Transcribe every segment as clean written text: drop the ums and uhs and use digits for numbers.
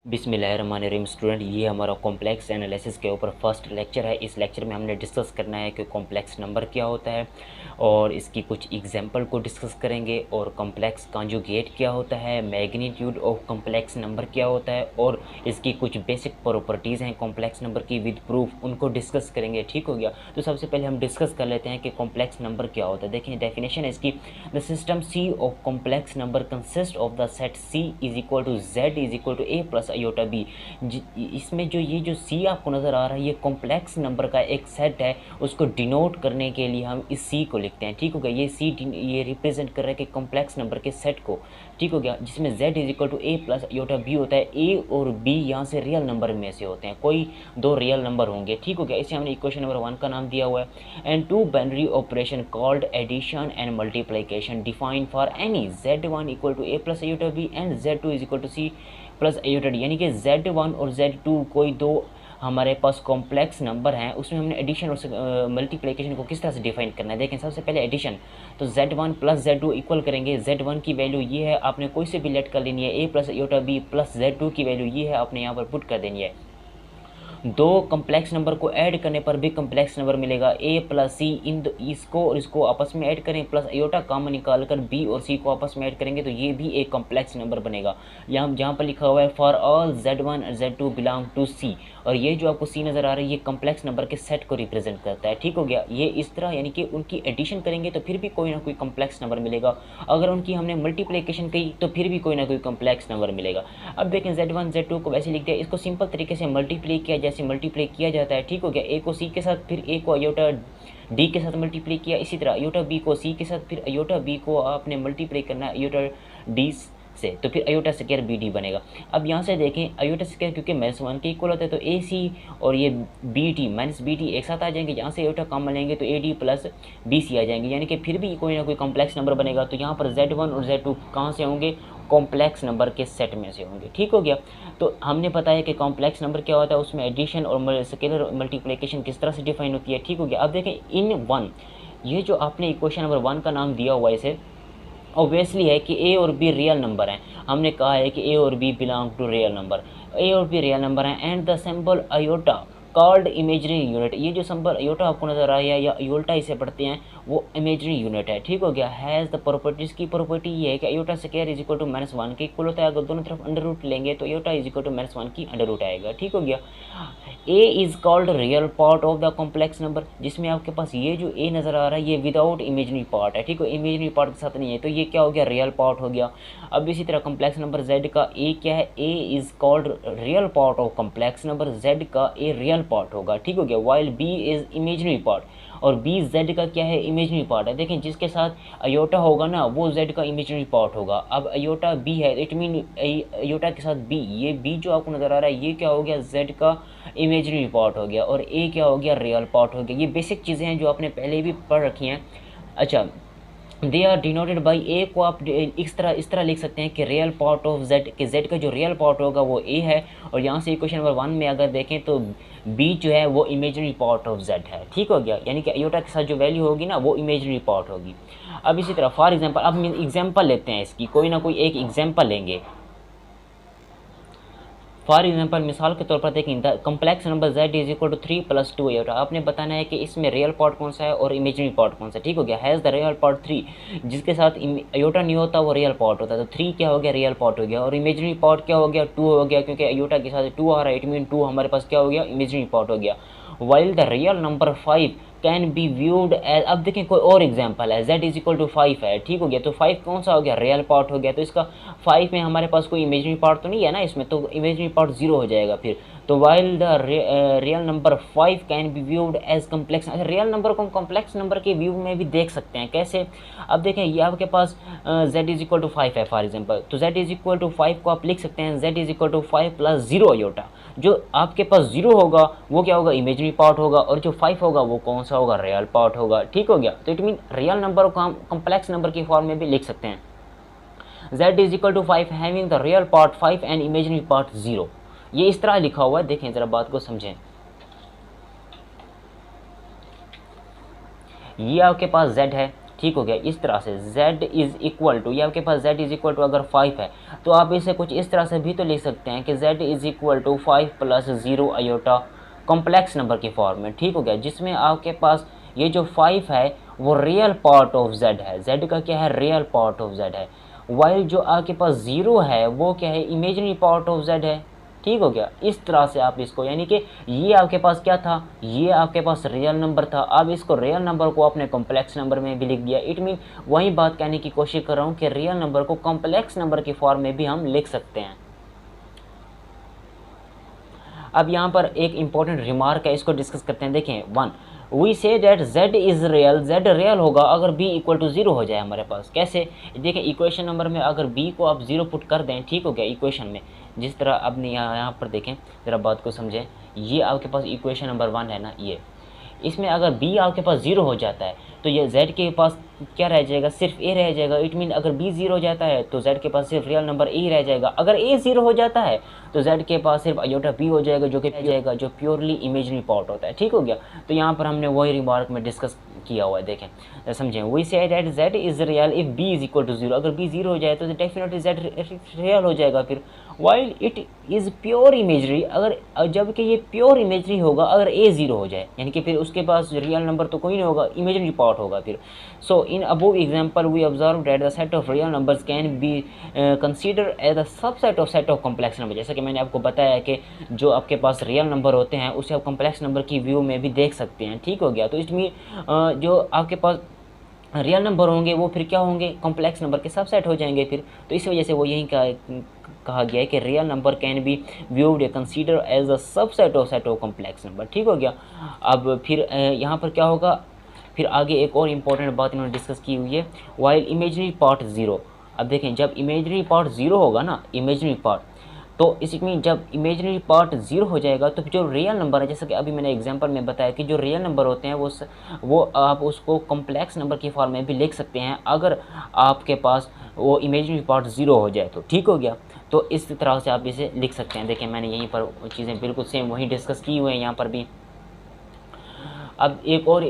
बिस्मिल्लाहिर्रहमानिर्रहीम स्टूडेंट, ये हमारा कॉम्प्लेक्स एनालिसिस के ऊपर फर्स्ट लेक्चर है। इस लेक्चर में हमने डिस्कस करना है कि कॉम्प्लेक्स नंबर क्या होता है और इसकी कुछ एग्जांपल को डिस्कस करेंगे और कॉम्प्लेक्स कॉन्जुगेट क्या होता है, मैग्नीट्यूड ऑफ कॉम्प्लेक्स नंबर क्या होता है और इसकी कुछ बेसिक प्रॉपर्टीज़ हैं कॉम्प्लेक्स नंबर की विद प्रूफ, उनको डिस्कस करेंगे। ठीक हो गया। तो सबसे पहले हम डिस्कस कर लेते हैं कि कॉम्प्लेक्स नंबर क्या होता है। देखिए डेफिनेशन है इसकी, the system C of complex number consist of the set C is equal to z is equal to a plus iota b. इसमें जो सी आपको नज़र आ रहा है ये कॉम्प्लेक्स नंबर का एक सेट है, उसको डिनोट करने के लिए हम इस सी को लिखते हैं। ठीक हो गया। ये सी ये रिप्रेजेंट कर रहा है कि कॉम्प्लेक्स नंबर के सेट को। ठीक हो गया। जिसमें z is equal to a plus iota b होता है। ए और बी यहाँ से रियल नंबर में से होते हैं, कोई दो रियल नंबर होंगे। ठीक हो गया। इसे हमने इक्वेशन नंबर 1 का नाम दिया हुआ है। And two binary operation called addition and multiplication defined for any z1 equal to a plus iota b and z2 is equal to c plus iota d. यानी कि z1 और z2 कोई दो हमारे पास कॉम्प्लेक्स नंबर हैं, उसमें हमने addition और मल्टीप्लिकेशन को किस तरह से डिफाइन करना है। देखें सबसे पहले एडिशन, तो z1 प्लस z2 इक्वल करेंगे। z1 की वैल्यू ये है, आपने कोई से भी लेट कर लेनी है, a plus iota b plus z2 की वैल्यू ये है, आपने यहाँ पर पुट कर देनी है। दो कम्प्लेक्स नंबर को ऐड करने पर भी कम्प्लेक्स नंबर मिलेगा। ए प्लस सी, इसको और इसको आपस में ऐड करें प्लस आयोटा कॉमन निकाल कर बी और सी को आपस में ऐड करेंगे तो ये भी एक कम्प्लेक्स नंबर बनेगा। यहाँ जहाँ पर लिखा हुआ है for all z1 z2 belong to C, और ये जो आपको सी नज़र आ रहा है ये कम्प्लेक्स नंबर के सेट को रिप्रेजेंट करता है। ठीक हो गया। ये इस तरह यानी कि उनकी एडिशन करेंगे तो फिर भी कोई ना कोई कम्प्लेक्स नंबर मिलेगा, अगर उनकी हमने मल्टीप्लिकेशन की तो फिर भी कोई ना कोई कम्प्लेक्स नंबर मिलेगा। अब देखें z1 z2 को वैसे लिख दिया, इसको सिंपल तरीके से मल्टीप्लाई किया जैसे मल्टीप्लाई किया जाता है। ठीक हो गया। ए को सी के साथ, फिर ए को आयोटा डी के साथ मल्टीप्लाई किया, इसी तरह आयोटा बी को सी के साथ, फिर आयोटा बी को आपने मल्टीप्लाई करना है आयोटा डी से, तो फिर आयोटा स्क्वायर बी डी बनेगा। अब यहाँ से देखें आयोटा स्क्वायर क्योंकि माइनस 1 के इक्वल होता है तो ए सी और ये b t minus b t एक साथ आ जाएंगे। यहाँ से आयोटा कॉमन लेंगे तो A D plus B C आ जाएंगे, यानी कि फिर भी कोई ना कोई कॉम्प्लेक्स नंबर बनेगा। तो यहाँ पर z1 और z2 कहाँ से होंगे, कॉम्प्लेक्स नंबर के सेट में से होंगे। ठीक हो गया। तो हमने बताया कि कॉम्प्लेक्स नंबर क्या होता है, उसमें एडिशन और स्केलर मल्टीप्लिकेशन किस तरह से डिफाइन होती है। ठीक हो गया। अब देखें इन वन, ये जो आपने इक्वेशन नंबर 1 का नाम दिया हुआ है इसे ऑब्वियसली है कि ए और बी रियल नंबर हैं। हमने कहा है कि ए और B belong to real number, A और बी रियल नंबर हैं। And the symbol iota called imaginary unit, ये जो सिंबल आयोटा आपको नज़र आया या आयोल्टा इसे पढ़ते हैं वो इमेजनरी यूनिट है। ठीक हो गया। हैज़ द प्रॉपर्टीज़ की प्रॉपर्टी ये है कि iota square is equal to -1 के इक्वल होता है। अगर दोनों तरफ अंडर रूट लेंगे तो आयोटा इज इक्वल टू -1 की अंडर रूट आएगा। ठीक हो गया। ए is called real part of the complex number, जिसमें आपके पास ये जो ए नज़र आ रहा है ये विदाउट इमेजनरी पार्ट है। ठीक है, इमेजनरी पार्ट के साथ नहीं है, तो ये क्या हो गया, रियल पार्ट हो गया। अब इसी तरह कॉम्प्लेक्स नंबर z का ए क्या है, a is called real part of complex number, z का ए रियल पार्ट होगा। ठीक हो गया। While b is imaginary part, और बी जेड का क्या है, इमेजनरी पार्ट है। देखें जिसके साथ अयोटा होगा ना वो जेड का इमेजनरी पार्ट होगा। अब अयोटा बी है, इट मीन अयोटा के साथ बी, ये बी जो आपको नज़र आ रहा है ये क्या हो गया, जेड का इमेजनरी पार्ट हो गया, और ए क्या हो गया, रियल पार्ट हो गया। ये बेसिक चीज़ें हैं जो आपने पहले भी पढ़ रखी हैं। अच्छा, दे आर डिनोटेड बाई, ए को आप इस तरह लिख सकते हैं कि रियल पार्ट ऑफ जेड, कि जेड का जो रियल पार्ट होगा वो ए है, और यहाँ से क्वेश्चन नंबर 1 में अगर देखें तो बी जो है वो इमेजनरी पार्ट ऑफ जेड है। ठीक हो गया। यानी कि आयोटा के साथ जो वैल्यू होगी ना वो इमेजनरी पार्ट होगी। अब इसी तरह फॉर एग्जांपल, अब एग्जांपल लेते हैं इसकी, कोई ना कोई एक एग्जांपल लेंगे। फॉर एग्जाम्पल मिसाल के तौर पर देखें, the complex number z is equal to 3 + 2 iota. आपने बताना है कि इसमें रियल पार्ट कौन सा है और इमेजनरी पार्ट कौन सा। ठीक हो गया। हैज़ द रियल पार्ट 3, जिसके साथ आयोटा नहीं होता वो रियल पार्ट होता है, तो 3 क्या हो गया, रियल पार्ट हो गया। और इमेजनरी पार्ट क्या हो गया, 2 हो गया, क्योंकि आयोटा के साथ 2 आ रहा है, इट मीन 2 हमारे पास क्या हो गया, इमेजनरी पार्ट हो गया। While the real number 5 can be viewed as, अब देखें कोई और एग्जाम्पल है, z इज इक्वल टू 5 है। ठीक हो गया। तो 5 कौन सा हो गया, रियल पार्ट हो गया। तो इसका 5 में हमारे पास कोई इमेजनरी पार्ट तो नहीं है ना इसमें, तो इमेजनरी पार्ट 0 हो जाएगा फिर। तो while the real number 5 can be viewed as complex, real number को कॉम्प्लेक्स नंबर के व्यू में भी देख सकते हैं। कैसे, अब देखें ये आपके पास z इज इक्वल टू 5 है फॉर एग्जाम्पल, तो z इज इक्वल टू 5 को आप लिख सकते हैं z is equal to 5 + 0 iota. जो आपके पास 0 होगा वो क्या होगा, इमेजनरी पार्ट होगा, और जो 5 होगा वो कौन सा होगा, रियल पार्ट होगा। ठीक हो गया। तो इट मीन रियल नंबर को हम कॉम्प्लेक्स नंबर की फॉर्म में भी लिख सकते हैं। z is equal to 5 having the real part 5 and imaginary part 0, ये इस तरह लिखा हुआ है। देखें जरा बात को समझें, ये आपके पास z है। ठीक हो गया। इस तरह से z इज़ इक्वल टू, ये आपके पास z इज़ इक्वल टू अगर 5 है तो आप इसे कुछ इस तरह से भी तो लिख सकते हैं कि z is equal to 5 + 0 iota complex number की फॉर्म में, ठीक हो गया, जिसमें आपके पास ये जो 5 है वो रियल पार्ट ऑफ z है, z का क्या है, रियल पार्ट ऑफ z है, वाइल जो आपके पास 0 है वो क्या है, इमेजिनरी पार्ट ऑफ z है, ठीक हो गया। इस तरह से आप इसको, यानी कि ये आपके पास क्या था, ये आपके पास रियल नंबर था, अब इसको रियल नंबर को आपने कॉम्प्लेक्स नंबर में भी लिख दिया। इट मीन वही बात कहने की कोशिश कर रहा हूँ कि रियल नंबर को कॉम्प्लेक्स नंबर की फॉर्म में भी हम लिख सकते हैं। अब यहाँ पर एक इंपॉर्टेंट रिमार्क है, इसको डिस्कस करते हैं। देखें, 1 we say that z is real, z real होगा अगर b इक्वल टू 0 हो जाए हमारे पास। कैसे, देखें इक्वेशन नंबर में अगर b को आप 0 पुट कर दें, ठीक हो गया, इक्वेशन में जिस तरह अब यहाँ पर देखें, ज़रा बात को समझें, ये आपके पास इक्वेशन नंबर 1 है ना, ये इसमें अगर b आपके पास 0 हो जाता है तो ये z के पास क्या रह जाएगा, सिर्फ a रह जाएगा। इट मीन अगर b 0 हो जाता है तो z के पास सिर्फ रियल नंबर a रह जाएगा। अगर a 0 हो जाता है तो z के पास सिर्फ आयोटा b हो जाएगा, जो कि जाएगा जो प्योरली इमेजिनरी पार्ट होता है, ठीक हो गया। तो यहाँ पर हमने वही रिमार्क में डिस्कस किया हुआ है, देखें समझें। We say that z is real if b is equal to 0, अगर b 0 हो जाए तो डेफिनेटली z रियल हो जाएगा फिर, while it is pure imagery, अगर जबकि ये प्योर इमेजरी होगा अगर a 0 हो जाए, यानी कि फिर उसके पास रियल नंबर तो कोई नहीं होगा, इमेजरी पार्ट होगा फिर। So in above example we observe that the set of real numbers can be consider as a subset of set of complex number. जैसा कि मैंने आपको बताया कि जो आपके पास रियल नंबर होते हैं उसे आप कॉम्प्लेक्स नंबर की व्यू में भी देख सकते हैं, ठीक हो गया। तो इसमें जो आपके पास रियल नंबर होंगे वो फिर क्या होंगे, कॉम्प्लेक्स नंबर के सबसेट हो जाएंगे फिर। तो इस वजह से वो यही कहा गया है कि real number can be viewed consider as a subset of set of complex number, ठीक हो गया। अब फिर यहाँ पर क्या होगा, फिर आगे एक और इम्पॉर्टेंट बात इन्होंने डिस्कस की हुई है, वाइल इमेजनरी पार्ट 0। अब देखें जब इमेजनरी पार्ट 0 होगा ना, इमेजनरी पार्ट, तो इसमें जब इमेजनरी पार्ट 0 हो जाएगा तो जो रियल नंबर है, जैसे कि अभी मैंने एग्जांपल में बताया कि जो रियल नंबर होते हैं वो आप उसको कॉम्प्लेक्स नंबर की फॉर्म में भी लिख सकते हैं अगर आपके पास वो इमेजनरी पार्ट 0 हो जाए तो, ठीक हो गया। तो इस तरह से आप इसे लिख सकते हैं। देखें मैंने यहीं पर चीज़ें बिल्कुल सेम वही डिस्कस की हुई हैं यहाँ पर भी। अब एक और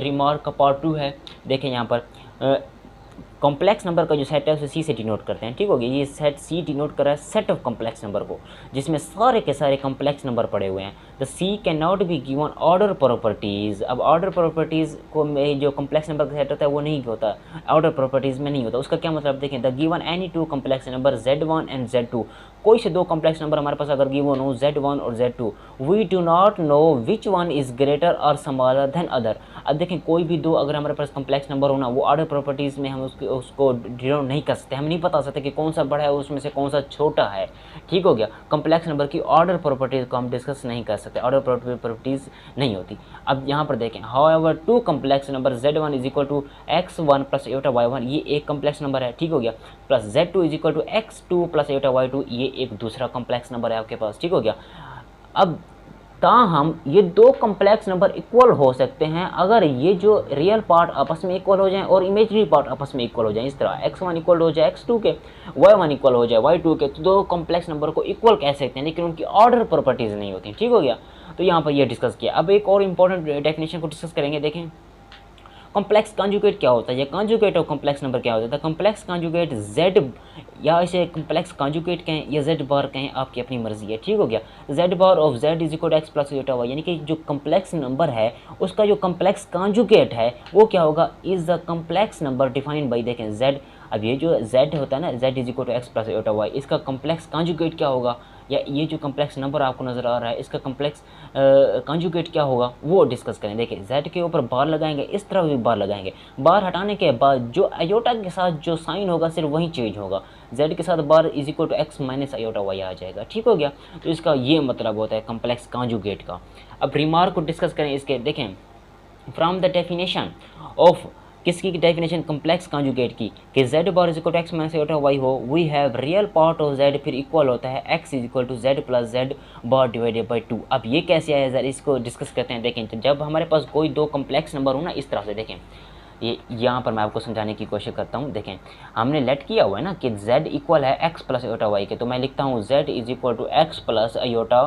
रिमार्क का पार्ट 2 है। देखें यहाँ पर कॉम्प्लेक्स नंबर का जो सेट है उसे सी से डिनोट करते हैं, ठीक हो गया। ये सेट सी डिनोट कर रहा है सेट ऑफ कॉम्प्लेक्स नंबर को, जिसमें सारे के सारे कॉम्प्लेक्स नंबर पड़े हुए हैं। The C can not be given order properties. अब ऑर्डर प्रॉपर्टीज़ को जो कॉम्प्लेक्स नंबर का सेट होता है वो नहीं होता, ऑर्डर प्रॉपर्टीज़ में नहीं होता। उसका क्या मतलब, देखें the given any two complex number Z1 and Z2, कोई से दो कॉम्प्लेक्स नंबर हमारे पास अगर गिवन हो Z1 और Z2, we do not know which one is greater और स्मॉलर देन अदर। अब देखें कोई भी दो अगर हमारे पास कॉम्प्लेक्स नंबर होना, वो ऑर्डर प्रॉपर्टीज़ में हम उसको डिनोट नहीं कर सकते, हम नहीं बता सकते कि कौन सा बड़ा है उसमें से कौन सा छोटा है, ठीक हो गया। कॉम्प्लेक्स नंबर की ऑर्डर प्रॉपर्टीज़ को हम डिस्कस नहीं कर सकते, ऑर्डर प्रॉपर्टीज़ नहीं होती। अब यहाँ पर देखें however two complex number Z1 is equal to x1 plus iota y1, ये एक कॉम्प्लेक्स नंबर है, ठीक हो गया, plus Z2 is equal to x2 plus iota y2, ये एक दूसरा कॉम्प्लेक्स नंबर है आपके पास, ठीक हो गया। अब ताहम ये दो कॉम्प्लेक्स नंबर इक्वल हो सकते हैं अगर ये जो रियल पार्ट आपस में इक्वल हो जाएं और इमेजनरी पार्ट आपस में इक्वल हो जाएं। इस तरह x1 इक्वल हो जाए x2 के, y1 इक्वल हो जाए y2 के, तो दो कॉम्प्लेक्स नंबर को इक्वल कह सकते हैं, लेकिन उनकी ऑर्डर प्रॉपर्टीज़ नहीं होती, ठीक हो गया। तो यहाँ पर ये डिस्कस किया। अब एक और इंपॉर्टेंट डेफिनेशन को डिस्कस करेंगे। देखें कॉम्प्लेक्स कॉन्जुगेट क्या होता है, या कॉन्जुगेट ऑफ कॉम्प्लेक्स नंबर क्या होता है। कॉम्प्लेक्स कॉन्जुगेट Z, या इसे कॉम्प्लेक्स कॉन्जुगेट कहें या Z बार कहें, आपकी अपनी मर्जी है, ठीक हो गया। Z bar of Z is equal to x plus iota y, यानी कि जो कॉम्प्लेक्स नंबर है उसका जो कॉम्प्लेक्स कॉन्जुगेट है वो क्या होगा, is the complex number defined by, देखें Z, अब ये जो Z होता है ना, Z is equal to x plus iota y, इसका कॉम्प्लेक्स कॉन्जुगेट क्या होगा, या ये जो कॉम्प्लेक्स नंबर आपको नज़र आ रहा है इसका कॉम्प्लेक्स कॉन्जुगेट क्या होगा वो डिस्कस करें। देखिए Z के ऊपर बार लगाएंगे, इस तरह भी बार लगाएंगे, बार हटाने के बाद जो आयोटा के साथ जो साइन होगा सिर्फ वही चेंज होगा, Z के साथ bar is equal to x minus iota y आ जाएगा, ठीक हो गया। तो इसका ये मतलब होता है कॉम्प्लेक्स कॉन्जुगेट का। अब रिमार्क को डिस्कस करें इसके। देखें फ्रॉम द डेफिनेशन ऑफ, किसकी डेफिनेशन, कॉम्प्लेक्स कॉन्जुगेट की, कि Z bar is equal to x minus iota y हो, we have real part of Z फिर इक्वल होता है x is equal to Z plus Z bar divided by 2। अब ये कैसे आया सर, इसको डिस्कस करते हैं। देखें तो जब हमारे पास कोई दो कॉम्प्लेक्स नंबर हो ना, इस तरह से देखें, ये यहाँ पर मैं आपको समझाने की कोशिश करता हूँ। देखें हमने लेट किया हुआ है ना कि Z इक्वल है x प्लस आयोटा y के, तो मैं लिखता हूँ Z is equal to x plus iota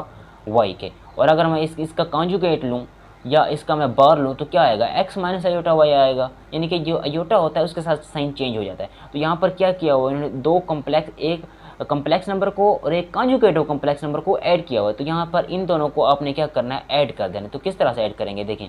y के, और अगर मैं इसका कॉन्जुगेट लूँ, या इसका मैं बार लूँ तो क्या आएगा, x माइनस आयोटा वाई आएगा, यानी कि जो आयोटा होता है उसके साथ साइन चेंज हो जाता है। तो यहाँ पर क्या किया हुआ इन्होंने, दो कॉम्प्लेक्स, एक कॉम्प्लेक्स नंबर को और एक कॉन्जुगेट ऑफ कॉम्प्लेक्स नंबर को ऐड किया हुआ है। तो यहाँ पर इन दोनों को आपने क्या करना है, ऐड कर देना। तो किस तरह से ऐड करेंगे, देखें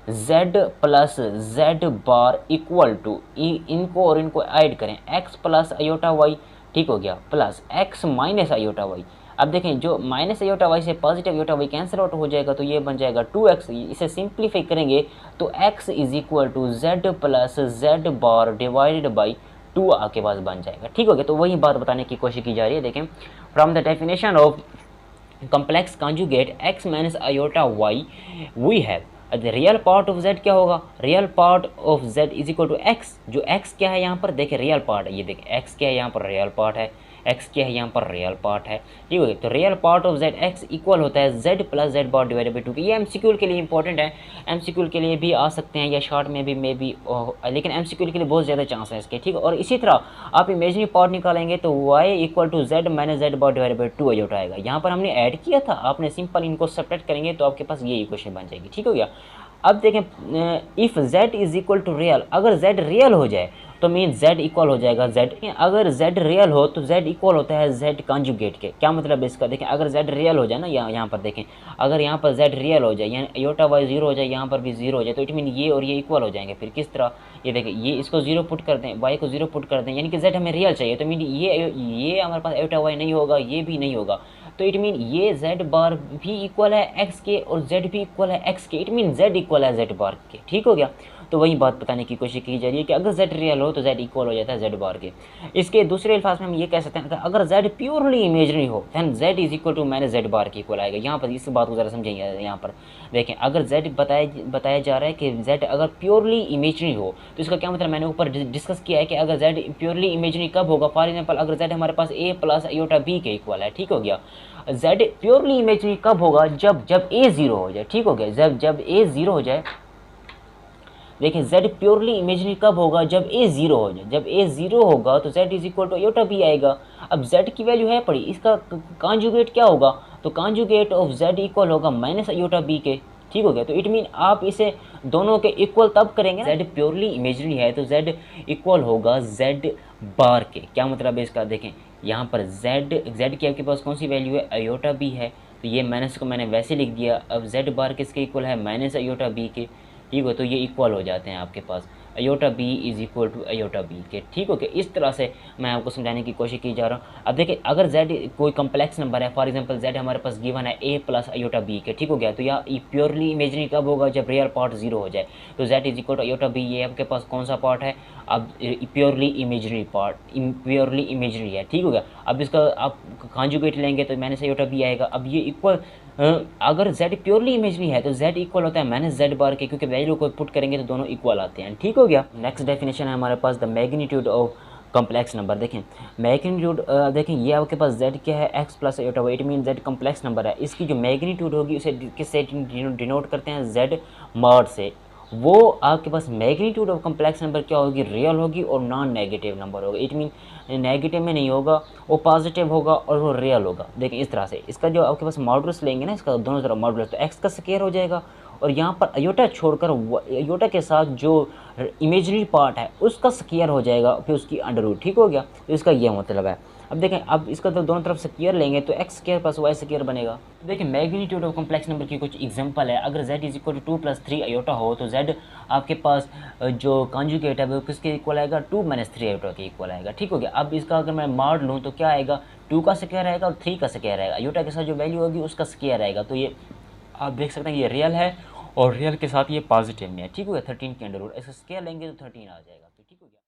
z plus z bar equal to, इनको और इनको ऐड करें, x प्लस आयोटा वाई, ठीक हो गया, plus x minus iota y. अब देखें जो माइनस आयोटा वाई से positive iota y cancel out हो जाएगा, तो ये बन जाएगा 2x। इसे सिंप्लीफाई करेंगे तो x is equal to z plus z bar divided by 2 आपके पास बन जाएगा, ठीक हो गया। तो वही बात बताने की कोशिश की जा रही है। देखें from the definition of complex conjugate x minus iota y we have the real part of z क्या होगा, real part of z is equal to x। जो x क्या है यहाँ पर, देखें रियल पार्ट है, ये देखें x क्या है यहाँ पर, रियल पार्ट है, x क्या है यहाँ पर, रियल पार्ट है, ठीक है। तो real part of z x equal होता है z plus z bar divided by 2। ये MCQ के लिए इंपॉर्टेंट है, MCQ के लिए भी आ सकते हैं या शॉर्ट में भी मे बी, लेकिन MCQ के लिए बहुत ज़्यादा चांस है इसके, ठीक है। और इसी तरह आप इमेजनरी पार्ट निकालेंगे तो y equal to z minus Z bar divided by 2 iota आएगा। यहाँ पर हमने ऐड किया था, आपने सिंपल इनको सब्ट्रैक्ट करेंगे तो आपके पास ये इक्वेशन बन जाएगी, ठीक हो गया। अब देखें if z is equal to real, अगर z रियल हो जाए तो मीन z इक्वल हो जाएगा z, अगर z रियल हो तो z इक्वल होता है z कॉन्जुगेट के। क्या मतलब है इसका, देखें अगर z रियल हो जाए ना, यहाँ पर देखें अगर यहाँ पर z रियल हो जाए, यानी आयोटा वाई 0 हो जाए, यहाँ पर भी 0 हो जाए, तो इट मीन ये और ये इक्वल हो जाएंगे। फिर किस तरह, ये देखें ये इसको 0 पुट कर दें, y को 0 पुट कर दें, यानी कि z हमें रियल चाहिए, तो मीन ये हमारे पास आयोटा वाई नहीं होगा, ये भी नहीं होगा, तो इट मीन ये z बार भी इक्वल है x के और z भी इक्वल है x के, इट मीन z इक्वल है z बार के, ठीक हो गया। तो वही बात बताने की कोशिश की जा रही है कि अगर z रियल हो तो z इक्वल हो जाता है z बार के। इसके दूसरे अल्फाज में हम ये कह सकते हैं कि अगर z प्योरली इमेजनरी हो then z is equal to minus Z bar के इक्वल आएगा। यहाँ पर इस बात को ज़रा समझेंगे। यहाँ पर देखें अगर z बताया जा रहा है कि z अगर प्योरली इमेजनरी हो तो इसका क्या मतलब, मैंने ऊपर डिस्कस किया है कि अगर z प्योरली इमेजनरी कब होगा, फॉर एग्जाम्पल अगर z हमारे पास a प्लस आयोटा b के इक्वल है, ठीक हो गया। z प्योरली इमेजनरी कब होगा, जब a 0 हो जाए, ठीक हो गया, जब a 0 हो जाए। देखिए z प्योरली इमेजनरी कब होगा, जब a 0 हो जाए, जब a 0 होगा तो z is equal to iota b आएगा। अब z की वैल्यू है पड़ी, इसका कॉन्जुगेट क्या होगा, तो कॉन्जुगेट ऑफ z इक्वल होगा माइनस आयोटा b के, ठीक हो गया। तो इट मीन आप इसे दोनों के इक्वल तब करेंगे, z प्योरली इमेजनरी है तो z इक्वल होगा z बार के। क्या मतलब है इसका, देखें यहाँ पर z की आपके पास कौन सी वैल्यू है, आयोटा b है, तो ये माइनस को मैंने वैसे लिख दिया। अब z बार किसके इक्वल है, माइनस आयोटा b के, ठीक है। तो ये इक्वल हो जाते हैं आपके पास, iota b is equal to iota b के, ठीक हो गया। इस तरह से मैं आपको समझाने की कोशिश की जा रहा हूँ। अब देखिए अगर z कोई कम्प्लेक्स नंबर है, फॉर एग्जांपल z हमारे पास गिवन है a प्लस आयोटा b के, ठीक हो गया। तो या प्योरली इमेजनरी कब होगा, जब रियल पार्ट 0 हो जाए, तो z is equal to iota b, ये आपके पास कौन सा पार्ट है, अब purely imaginary part, purely imaginary है, ठीक हो गया। अब इसका आप कॉन्जुगेट लेंगे तो माइनस आयोटा b आएगा। अब ये इक्वल अगर z प्योरली इमेजनरी है तो z इक्वल होता है माइनस जेड बार के, क्योंकि वैल्यू को पुट करेंगे तो दोनों इक्वल आते हैं, ठीक हो गया। नेक्स्ट डेफिनेशन है हमारे पास the magnitude of complex number. देखें मैग्नीट्यूड, देखें ये आपके पास z क्या है, x plus iota Y, it mean z complex number है। इसकी जो मैग्नीट्यूड होगी उसे किससे डिनोट करते हैं, z मॉड से। वो आपके पास मैग्नीट्यूड ऑफ कम्प्लेक्स नंबर क्या होगी, रियल होगी और नॉन नेगेटिव नंबर होगा, इट मीन नेगेटिव में नहीं होगा, वो पॉजिटिव होगा और वो रियल होगा। देखें इस तरह से इसका जो आपके पास मॉडुलस लेंगे ना, इसका दोनों तरफ मॉडुलस, तो x का स्क्वायर हो जाएगा और यहाँ पर आयोटा छोड़कर आयोटा के साथ जो इमेजनरी पार्ट है उसका स्क्वायर हो जाएगा, फिर उसकी अंडर रूट, ठीक हो गया। तो इसका ये मतलब है। अब देखें अब इसका तो दोनों तरफ स्क्वायर लेंगे तो x square plus y square बनेगा। देखिए मैग्नीट्यूड ऑफ कम्प्लेक्स नंबर की कुछ एग्जांपल है। अगर z is equal to 2 + 3 iota हो तो z आपके पास जो कॉन्जुगेट है वो किसके इक्वल आएगा, 2 - 3 आयोटा के इक्वल आएगा, ठीक हो गया। अब इसका अगर मैं मॉड लूँ तो क्या आएगा, 2 का स्क्वायर आएगा और 3 का स्क्वायर आएगा, आयोटा के साथ जो वैल्यू होगी उसका स्क्वायर आएगा। तो ये आप देख सकते हैं ये रियल है और रियल के साथ ये पॉजिटिव में है, ठीक हो गया। 13 के अंडर रूट, इसका स्क्वायर लेंगे तो 13 आ जाएगा।